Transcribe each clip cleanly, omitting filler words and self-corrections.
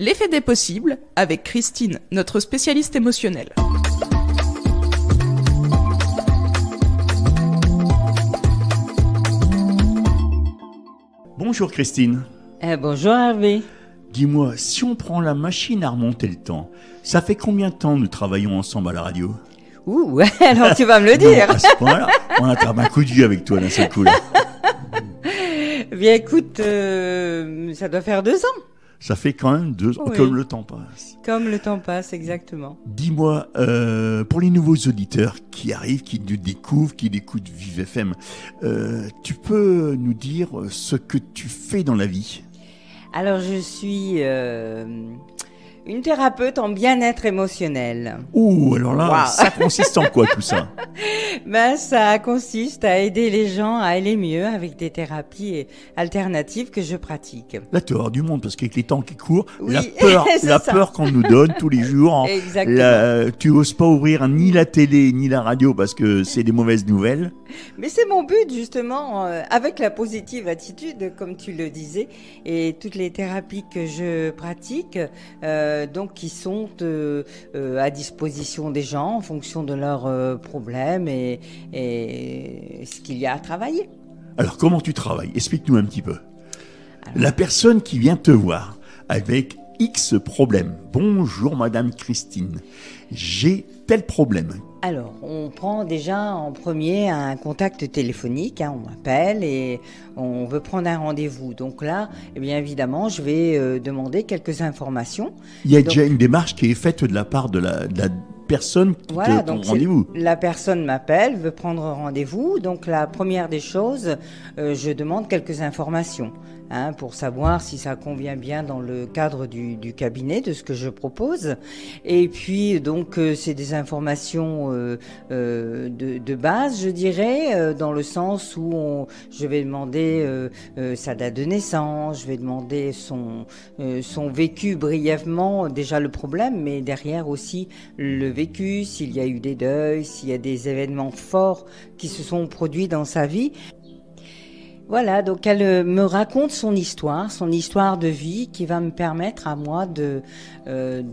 L'effet des possibles avec Christine, notre spécialiste émotionnelle. Bonjour Christine. Bonjour Hervé. Dis-moi, si on prend la machine à remonter le temps, ça fait combien de temps nous travaillons ensemble à la radio? Ouh, alors tu vas me le dire. Non, à ce point-là, on attrape un coup de vieux avec toi d'un seul coup là. Bien écoute, ça doit faire 2 ans. Ça fait quand même 2 ans, Oui. comme le temps passe. Comme le temps passe, exactement. Dis-moi, pour les nouveaux auditeurs qui arrivent, qui nous découvrent, qui écoutent Vive FM, tu peux nous dire ce que tu fais dans la vie? Alors je suis une thérapeute en bien-être émotionnel. Ouh, alors là, Wow. ça consiste en quoi tout ça? Ça consiste à aider les gens à aller mieux avec des thérapies alternatives que je pratique. Là, tu hors du monde, parce qu'avec les temps qui courent, Oui, c'est la ça. peur qu'on nous donne tous les jours, hein, Exactement. tu oses pas ouvrir ni la télé ni la radio parce que c'est des mauvaises nouvelles. Mais c'est mon but justement, avec la positive attitude, comme tu le disais, et toutes les thérapies que je pratique, donc qui sont à disposition des gens en fonction de leurs problèmes et ce qu'il y a à travailler. Alors, comment tu travailles? Explique-nous un petit peu. La personne qui vient te voir avec X problème. Bonjour Madame Christine, j'ai tel problème. Alors, on prend déjà en premier un contact téléphonique, on m'appelle et on veut prendre un rendez-vous. Donc là, eh bien évidemment, je vais demander quelques informations. Il y a Donc, déjà une démarche qui est faite de la part de la personne qui voilà, te prend donc rendez-vous. la personne m'appelle, veut prendre rendez-vous. Donc la première des choses, je demande quelques informations pour savoir si ça convient bien dans le cadre du cabinet, de ce que je propose. Et puis donc c'est des informations de base, je dirais, dans le sens où je vais demander sa date de naissance, je vais demander son vécu brièvement, déjà le problème, mais derrière aussi le vécu, s'il y a eu des deuils, s'il y a des événements forts qui se sont produits dans sa vie. Voilà, donc elle me raconte son histoire de vie qui va me permettre à moi de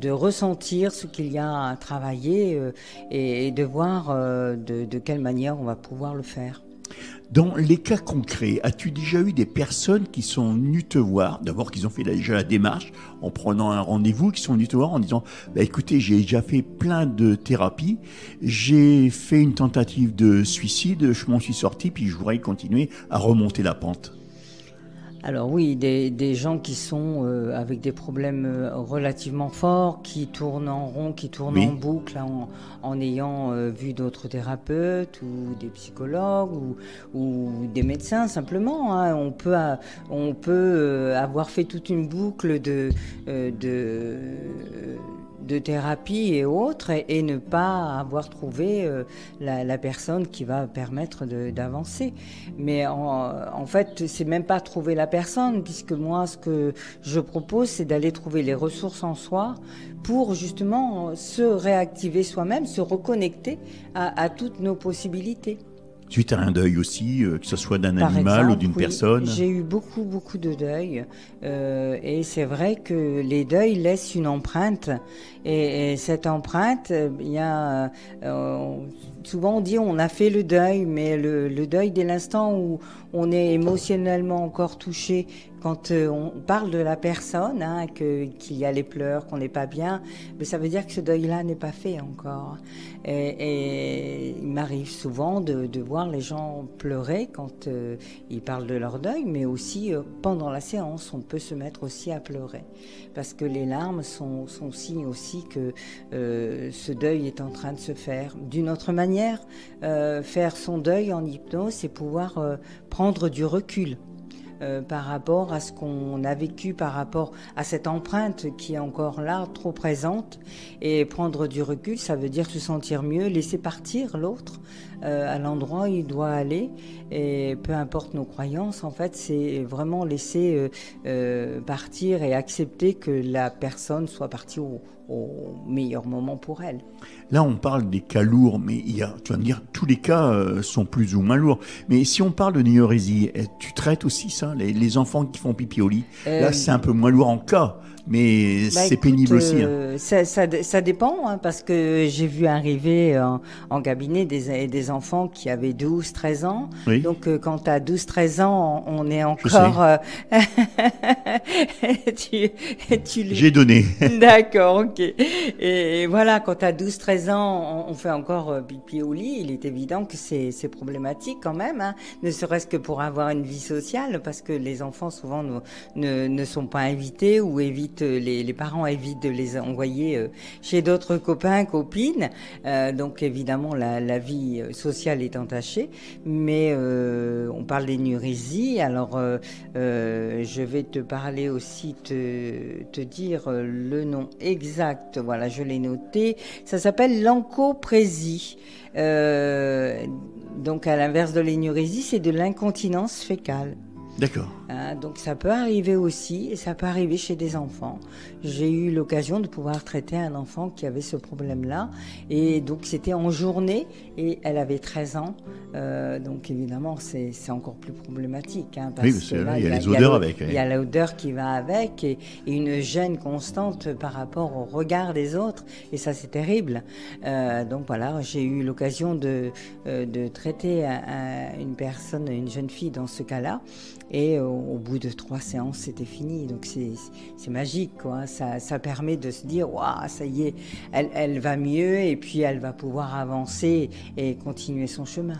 ressentir ce qu'il y a à travailler et de voir de quelle manière on va pouvoir le faire. Dans les cas concrets, as-tu déjà eu des personnes qui sont venues te voir, d'abord qu'ils ont fait déjà la démarche en prenant un rendez-vous, qui sont venues te voir en disant écoutez, j'ai déjà fait plein de thérapies, j'ai fait une tentative de suicide, je m'en suis sorti, puis je voudrais continuer à remonter la pente. Alors oui, des gens qui sont avec des problèmes relativement forts, qui tournent en rond, qui tournent Oui. en boucle en ayant vu d'autres thérapeutes ou des psychologues ou des médecins simplement. On peut avoir fait toute une boucle de thérapie et autres et ne pas avoir trouvé la personne qui va permettre d'avancer. Mais en fait, c'est même pas trouver la personne, puisque moi, ce que je propose, c'est d'aller trouver les ressources en soi pour justement se réactiver soi-même, se reconnecter à toutes nos possibilités. Suite à un deuil aussi, que ce soit d'un Par animal exemple, ou d'une oui, personne. j'ai eu beaucoup de deuils et c'est vrai que les deuils laissent une empreinte et cette empreinte, souvent on dit on a fait le deuil, mais le deuil dès l'instant où on est émotionnellement encore touché, quand on parle de la personne, qu'il y a les pleurs, qu'on n'est pas bien, mais ça veut dire que ce deuil-là n'est pas fait encore. Et il m'arrive souvent de voir les gens pleurer quand ils parlent de leur deuil, mais aussi pendant la séance, on peut se mettre aussi à pleurer. Parce que les larmes sont signe aussi que ce deuil est en train de se faire. D'une autre manière, faire son deuil en hypnose, c'est pouvoir prendre du recul. Par rapport à ce qu'on a vécu, par rapport à cette empreinte qui est encore là, trop présente. Et prendre du recul, ça veut dire se sentir mieux, laisser partir l'autre, à l'endroit où il doit aller. Et peu importe nos croyances, en fait, c'est vraiment laisser partir et accepter que la personne soit partie au meilleur moment pour elle. Là, on parle des cas lourds, mais tu vas me dire, tous les cas sont plus ou moins lourds. Mais si on parle de néorésie, tu traites aussi ça, les enfants qui font pipi au lit. Là, c'est un peu moins lourd en cas, mais c'est pénible aussi. Ça dépend, hein, parce que j'ai vu arriver en cabinet des enfants qui avaient 12-13 ans. Oui. Donc, quand tu as 12-13 ans, on est encore... J'ai donné. D'accord, ok. Et voilà, quand tu as 12-13 ans, on fait encore pipi au lit. Il est évident que c'est problématique quand même, hein, ne serait-ce que pour avoir une vie sociale, parce que les enfants souvent ne sont pas invités ou les parents évitent de les envoyer chez d'autres copains, copines. Donc évidemment, la vie sociale est entachée. Mais on parle d'énurésie. Alors, je vais te parler aussi, te dire le nom exact. Voilà, je l'ai noté. Ça s'appelle l'encoprésie. Donc, à l'inverse de l'énurésie, c'est de l'incontinence fécale. D'accord. Donc ça peut arriver aussi, et ça peut arriver chez des enfants. J'ai eu l'occasion de pouvoir traiter un enfant qui avait ce problème-là, et donc c'était en journée, et elle avait 13 ans, donc évidemment c'est encore plus problématique. Hein, parce oui, que là, il y a les odeurs avec. Il y a l'odeur qui va avec, et une gêne constante par rapport au regard des autres, et ça c'est terrible. Donc voilà, j'ai eu l'occasion de traiter une jeune fille dans ce cas-là, et au bout de 3 séances, c'était fini. Donc c'est magique, quoi. Ça permet de se dire, waouh, ça y est, elle va mieux, et puis elle va pouvoir avancer et continuer son chemin.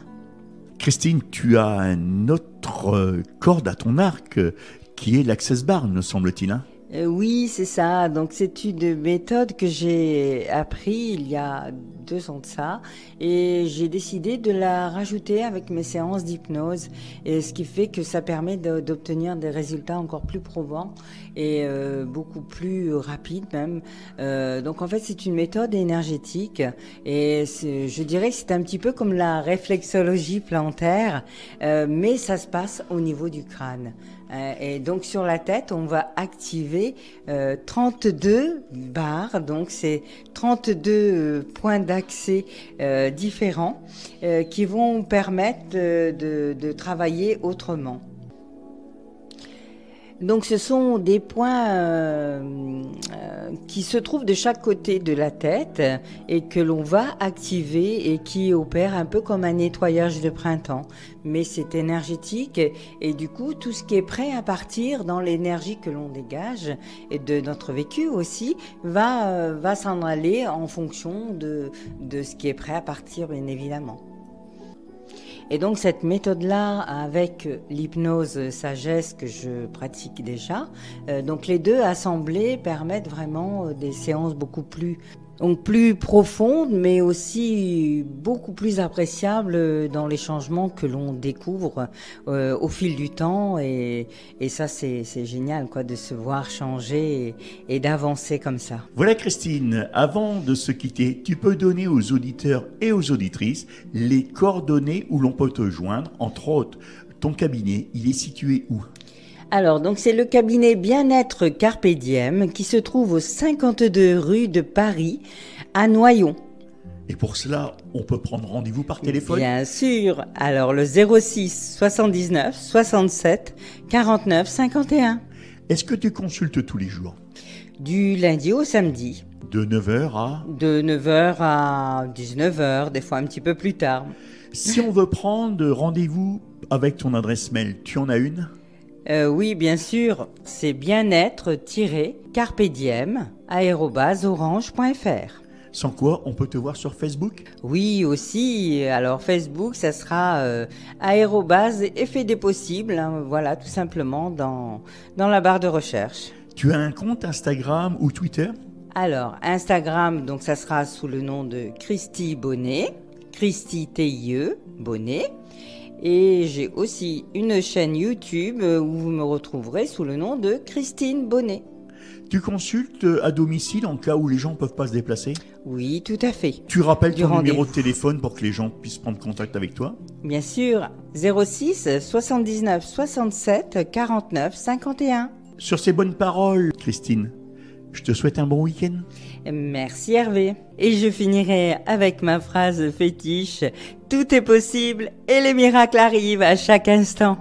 Christine, tu as une autre corde à ton arc qui est l'Access Bar, me semble-t-il. Hein ? Oui, c'est ça. Donc c'est une méthode que j'ai appris il y a 2 ans de ça, et j'ai décidé de la rajouter avec mes séances d'hypnose, et ce qui fait que ça permet d'obtenir des résultats encore plus probants et beaucoup plus rapides même. Donc en fait c'est une méthode énergétique, et je dirais que c'est un petit peu comme la réflexologie plantaire, mais ça se passe au niveau du crâne. Et donc sur la tête, on va activer 32 barres, donc c'est 32 points d'accès différents qui vont permettre de travailler autrement. Donc ce sont des points qui se trouvent de chaque côté de la tête et que l'on va activer et qui opèrent un peu comme un nettoyage de printemps. Mais c'est énergétique, et du coup tout ce qui est prêt à partir dans l'énergie que l'on dégage et de notre vécu aussi va s'en aller en fonction de ce qui est prêt à partir, bien évidemment. Et donc cette méthode-là, avec l'hypnose sagesse que je pratique déjà, donc les deux assemblés permettent vraiment des séances beaucoup plus profondes, mais aussi beaucoup plus appréciables dans les changements que l'on découvre au fil du temps. Et ça, c'est génial, quoi, de se voir changer et d'avancer comme ça. Voilà Christine, avant de se quitter, tu peux donner aux auditeurs et aux auditrices les coordonnées où l'on peut te joindre, entre autres ton cabinet, il est situé où ? Alors, donc c'est le cabinet Bien-être Carpe Diem qui se trouve au 52 rue de Paris, à Noyon. Et pour cela, on peut prendre rendez-vous par téléphone ? Bien sûr. Alors, le 06 79 67 49 51. Est-ce que tu consultes tous les jours ? Du lundi au samedi. De 9h à ? De 9h à 19h, des fois un petit peu plus tard. Si on veut prendre rendez-vous avec ton adresse mail, tu en as une ? Oui, bien sûr, c'est bien-être-carpediem@orange.fr. Sans quoi, on peut te voir sur Facebook ? Oui, aussi. Alors, Facebook, ça sera @effet des possibles, hein, voilà, tout simplement, dans la barre de recherche. Tu as un compte Instagram ou Twitter ? Alors, Instagram, donc ça sera sous le nom de Christy Bonnet, Christy TIE Bonnet. Et j'ai aussi une chaîne YouTube où vous me retrouverez sous le nom de Christine Bonnet. Tu consultes à domicile en cas où les gens ne peuvent pas se déplacer? Oui, tout à fait. Tu rappelles Du ton numéro rendez-vous. de téléphone pour que les gens puissent prendre contact avec toi? Bien sûr, 06 79 67 49 51. Sur ces bonnes paroles, Christine, je te souhaite un bon week-end. Merci Hervé. Et je finirai avec ma phrase fétiche. Tout est possible et les miracles arrivent à chaque instant.